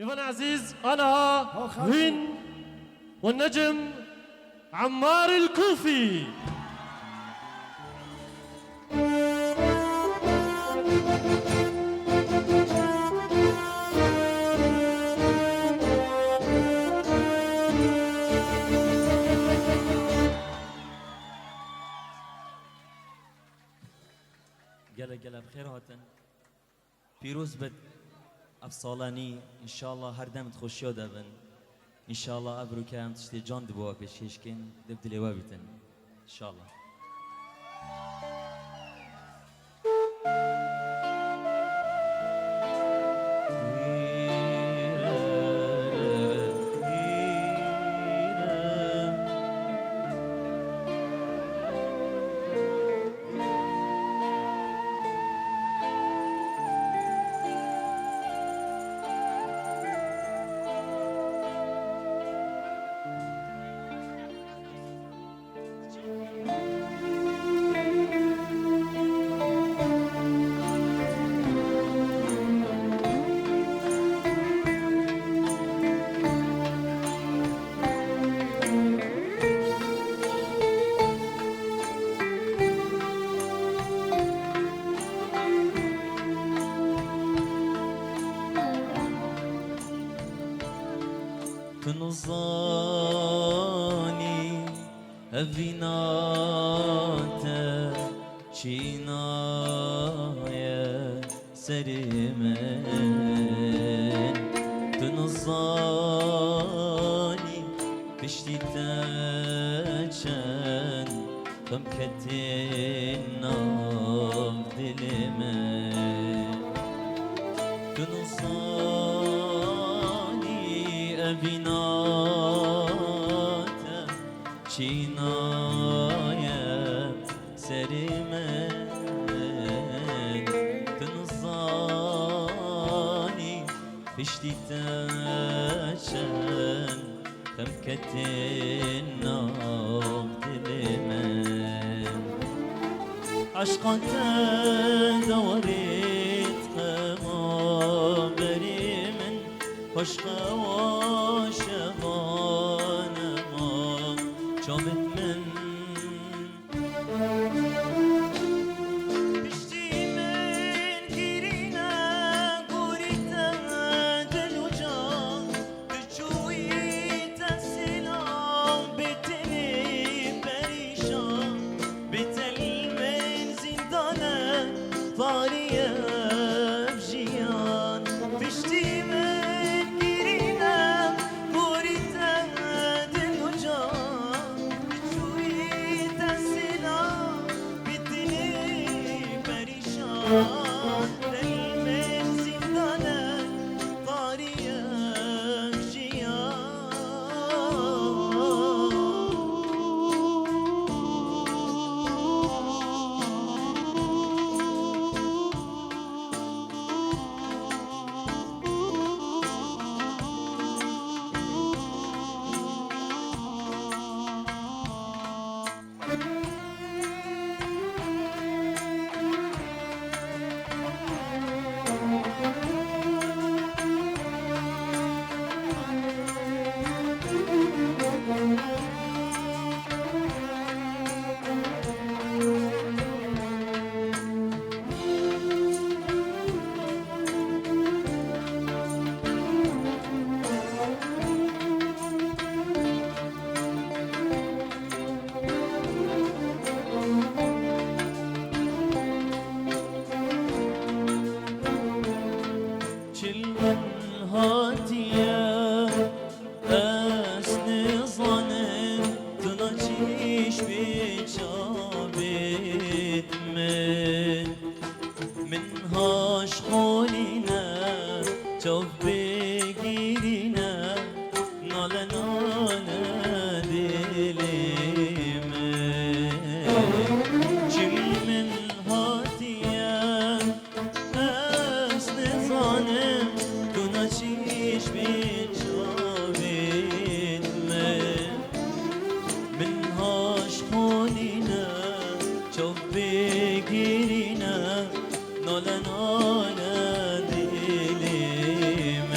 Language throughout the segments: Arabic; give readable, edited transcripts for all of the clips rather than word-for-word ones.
إيفان عزيز أنا هين والنجم عمار الكوفي. گله بخیر هاتن پیروز بد افسالانی انشالله هر دمت خوشی دبن انشالله ابرو که هم تشتی جان دبوا پیشش کن دب دلیوا بیتن انشالله تنظاني أفيناتا شينايا سريمن تنظاني بشتي تاچن كم كتنا بدلمن تنظاني أبيناتا شينايا سريمن تنظاني بشتي تاچن كم كتنا بدلمن عشقا دوريت خمابري من عشقا وشبانا ما جامت من بشتي من كيرينا قوريتا دلوجا تجوي تسلام بتلي بريشان بتل من زندانا طارية بجيان بشتي من كيرينا قوريتا دلوجا تجوي تسلام بتلي بريشان دل من زندانا طارية چلمن هاتیه اسن زانم تناچیش بیچابید من هاش خولینه چوف بگیرینه ناله ناله دلیم چلمن هاتیه اسن زانم تناچیش بیچابید من هاش خولینه چوف بگیرینه ناله ناله دلیم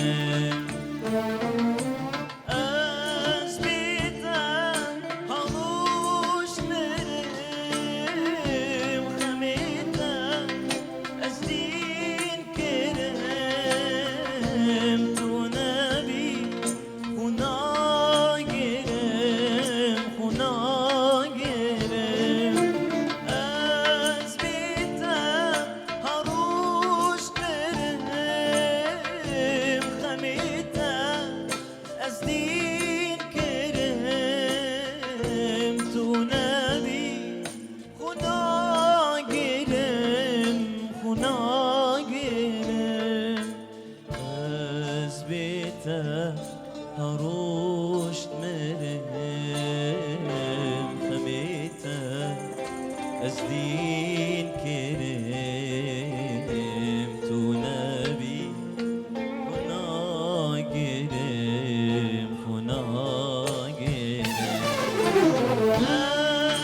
هروش مرم خميتا أزدين كرم تو نبي فناقرم فناقرم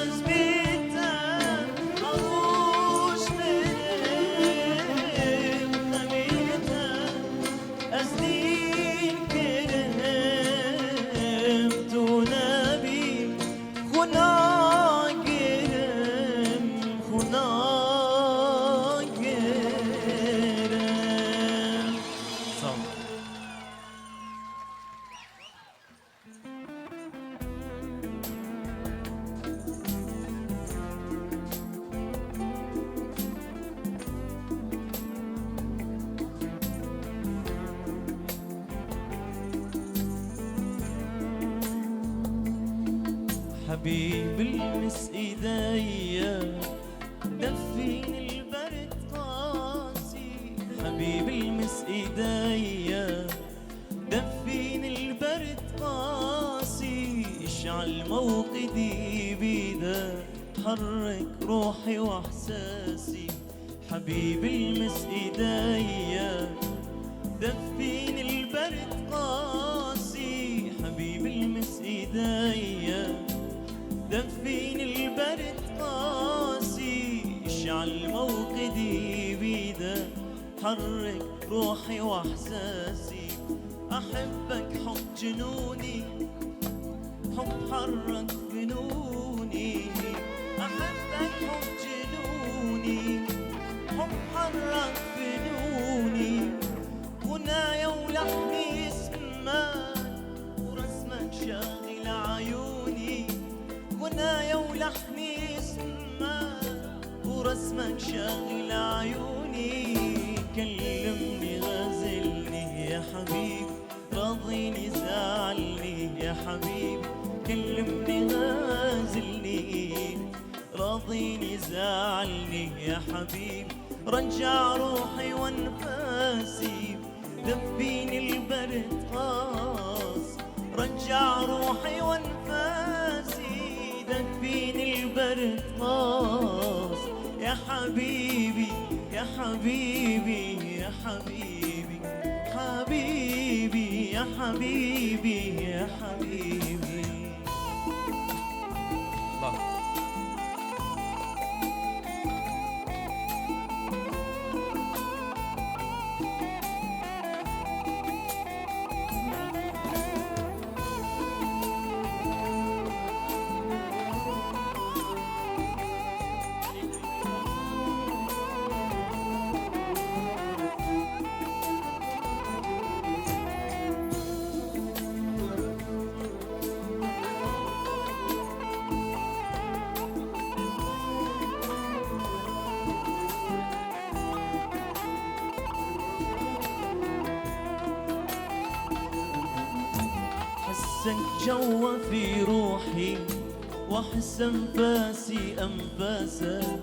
أزبيتا هروش مرم خميتا أزدين كرم تو نبي خناقرم خناقرم صح. حبيب المس ايديا دفيني البرد قاسي حبيب المس ايديا دفيني البرد قاسي اشعل موقدي بيدك حرك روحي واحساسي حبيب المس ايديا دفيني البرد قاسي حبيب المس ايديا دفيني البرد قاسي اشعل موقدي بيدك حرك روحي واحساسي احبك حب جنوني حب حرك فنوني احبك حب جنوني حب حرك فنوني غنايا ولحني اسمك ورسمك شاغل عيوني غنايا ولحني اسمك ورسمك شاغل عيوني كلمني غازلني يا حبيبي راضيني زعلني يا حبيبي كلمني غازلني راضيني زعلني يا حبيبي رجع روحي وانفاسي دفيني البرد قاس رجع روحي وانفاسي دفيني البرد قاس يا حبيبي يا حبيبي يا حبيبي حبيبي يا حبيبي يا حبيبي الله. حسك جوا في روحي واحس انفاسي انفاسك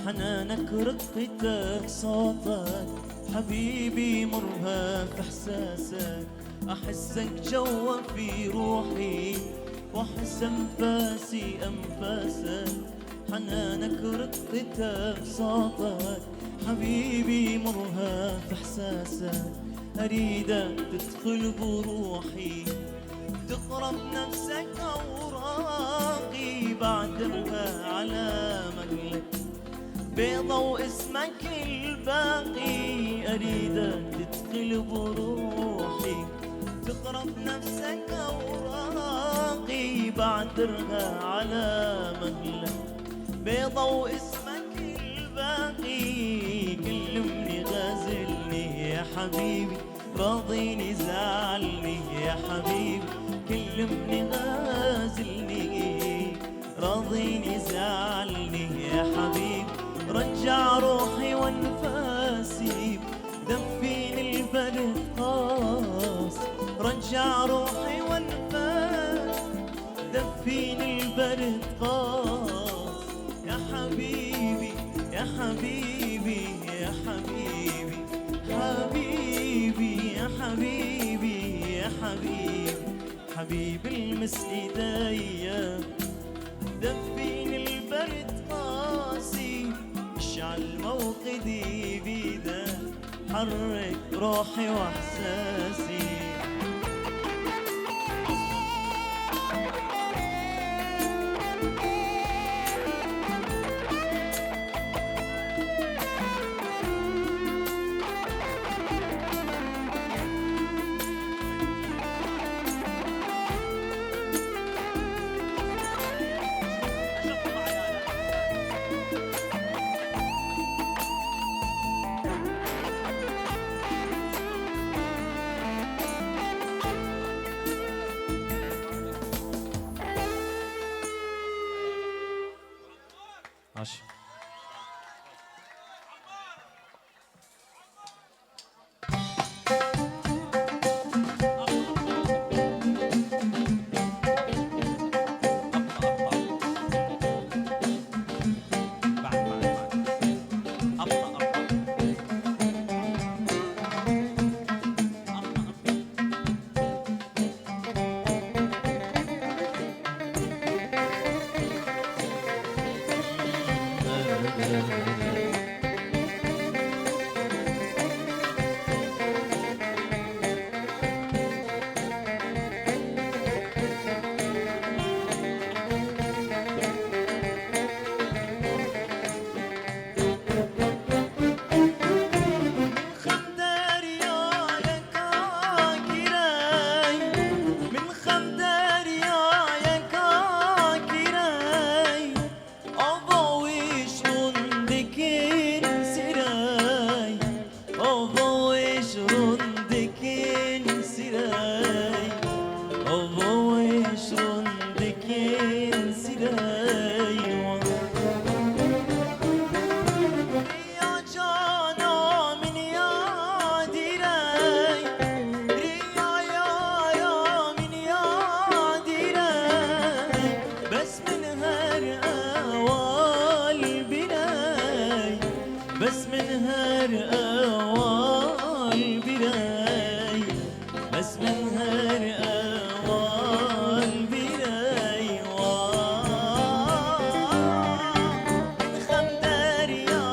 حنانك رقتك صوتك حبيبي مرهف احساسك احسك جوا في روحي واحس انفاسي انفاسك حنانك رقتك صوتك حبيبي مرهف احساسك اريدك تدخل بروحي تقرب نفسك أوراقي بعدها على مهلك بيضة واسمك الباقي أريدك تدخل بروحي تقرب نفسك أوراقي بعدها على مهلك بيضة واسمك الباقي كلمني غازلني يا حبيبي راضيني زعلني يا حبيبي كلمني غازلني راضيني زعلني يا حبيبي رجع روحي وانفاسي دفيني البرد قاس رجع روحي وانفاسي دفيني البرد قاس يا حبيبي يا حبيبي يا حبيبي حبيبي يا حبيبي يا حبيبي حبيب المس ايديا دفيني البرد قاسي اشعل موقدي بيده حرك روحي واحساسي ماشي بس من هر أوال براي بس من هر أوال براي من خمدر يا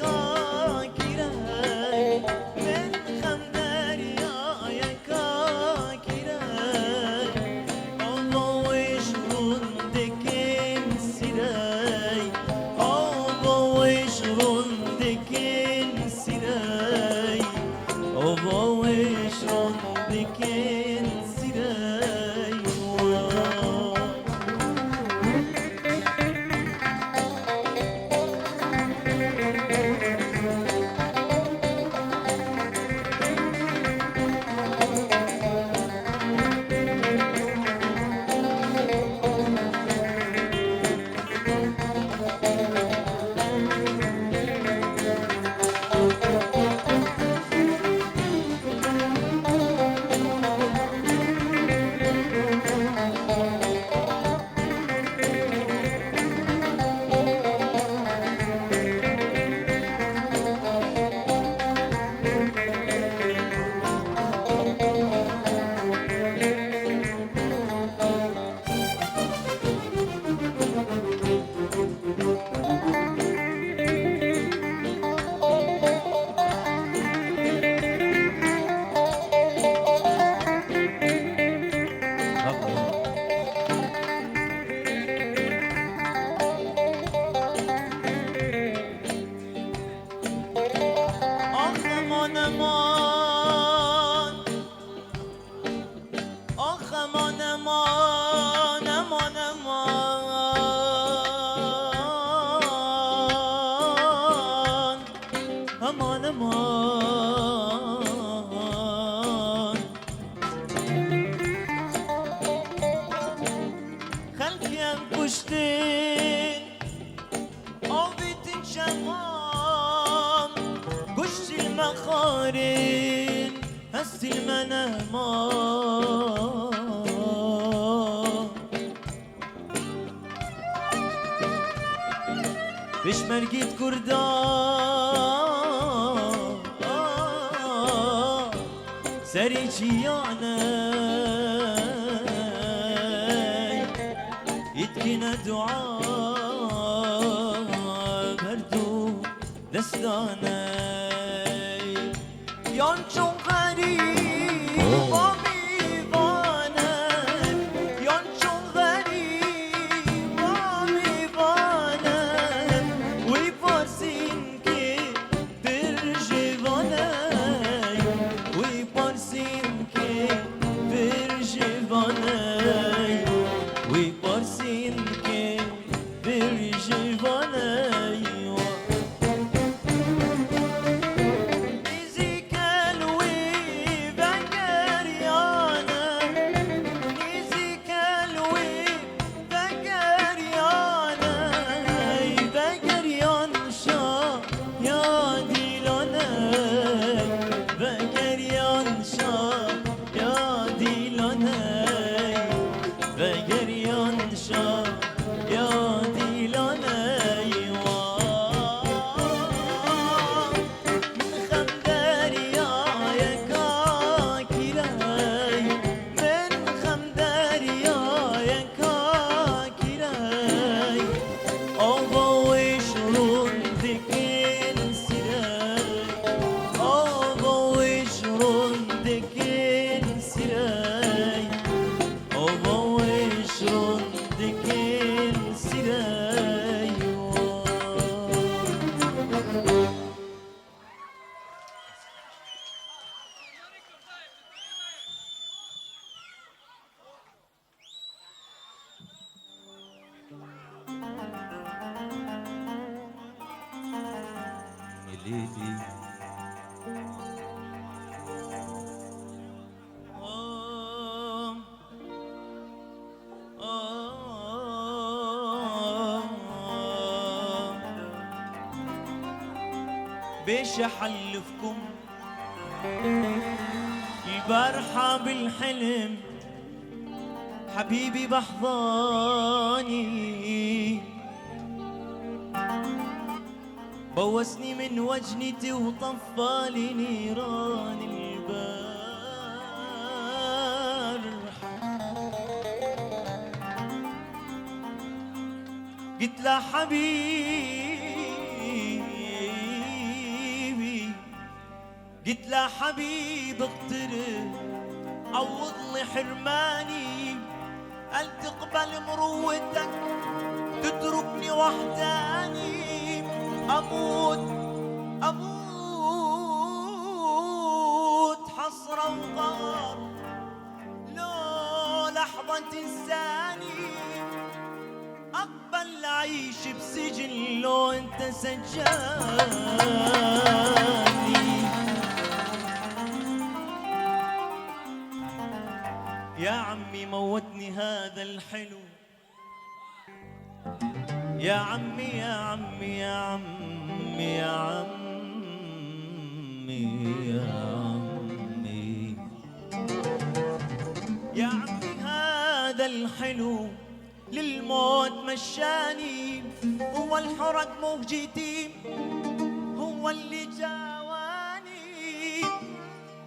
كاكراي من خمدر يا كاكراي الله وش رندك انسراي الله وش رندك انسراي الله وش رندك انسراي aman aman ah aman aman aman aman aman aman خلقيان كشتين او بيتن شمام كشت المخارين هست المنامان بش مرقيت كردان سريجيانا كنا دعاء بردو دستانه یان چون غریب با میوانم یان چون غریب با میوانم وی پارسین که در جوانم وی پارسین که در جوانم وی پارسین که در جوانم بيش احلفكم البارحة بالحلم حبيبي بحضاني بوسني من وجنتي وطفالي نيران البارحة قلت له حبيبي قلت له حبيب اقترب عوض لي حرماني قال تقبل مروتك تتركني وحداني اموت اموت حسرة وغار لو لحظة تنساني اقبل اعيش بسجن لو انت سجاني يا عمي موتني هذا الحلو يا عمي يا عمي يا عمي يا عمي يا عمي يا عمي هذا الحلو للموت مشاني هو الحرق موجتي هو اللي جاواني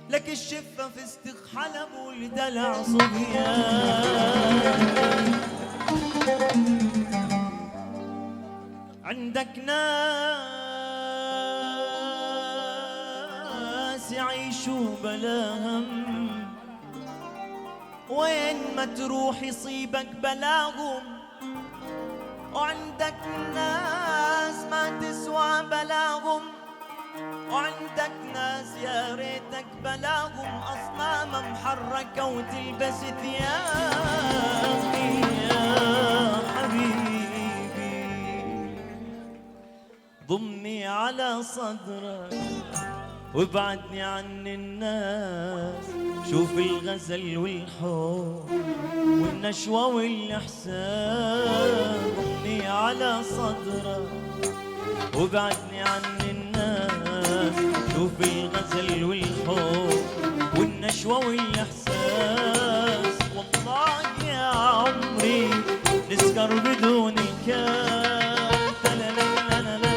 لك الشفة في استق حلب والدلع صبيان عندك ناس يعيشوا بلا هم وين ما تروح يصيبك بلاغم وعندك ناس ما تسوى بلاغم وعندك ناس يا ريتك بلاغم أصنامها محركة وتلبس ثياب يا حبيبي ضمني على صدرك وابعدني عن الناس شوف الغزل والحب والنشوة والإحسان ضمني على صدرك وابعدني عن الناس شوف الغزل والحب والنشوة والإحساس والله يا عمري نسكر بدون الكاس لا لا لا لا لا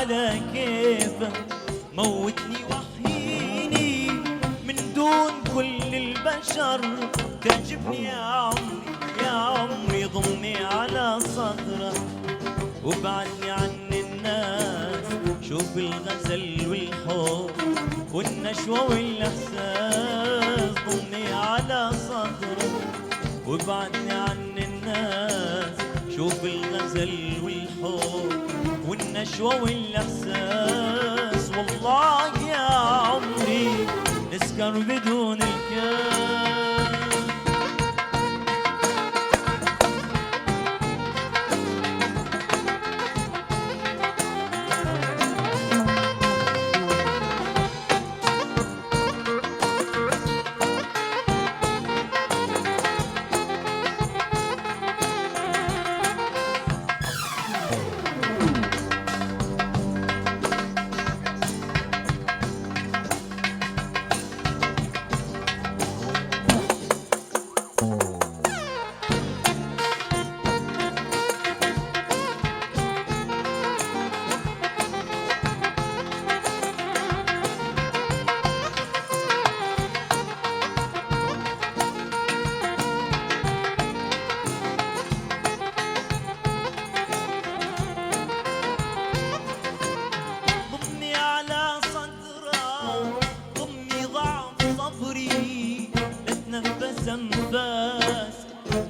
على كيفك، موتني وحيني من دون كل البشر، تعجبني يا عمري يا عمري، ضمني على صدرك وابعدني عن الناس، شوف الغزل والحب والنشوة والإحساس، ضمني على صدرك وابعدني عن الناس، شوف الغزل والحب والنشوة والإحساس، والله يا عمري نسكر بدون الكاس.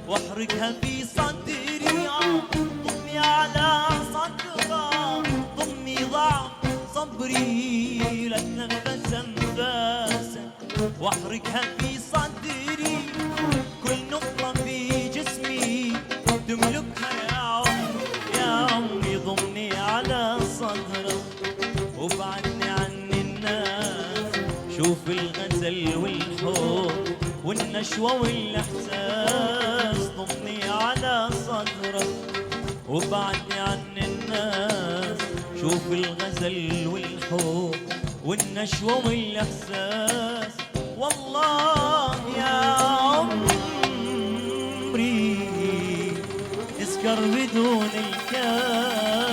واحرقها في صدري، ضمني على صدرها، ضمني ضعف صبري، لا تنفس انفاسا، واحرقها في صدري، كل نقطة في جسمي تملكها يا عمري يا عمري، ضمني على صدرك وابعدني عن الناس، شوف الغزل والحب والنشوة والإحساس، ضمني على صدرك وابعدني عن الناس، شوف الغزل والحب والنشوة والإحساس، والله يا عمري اسكر بدون الكاس.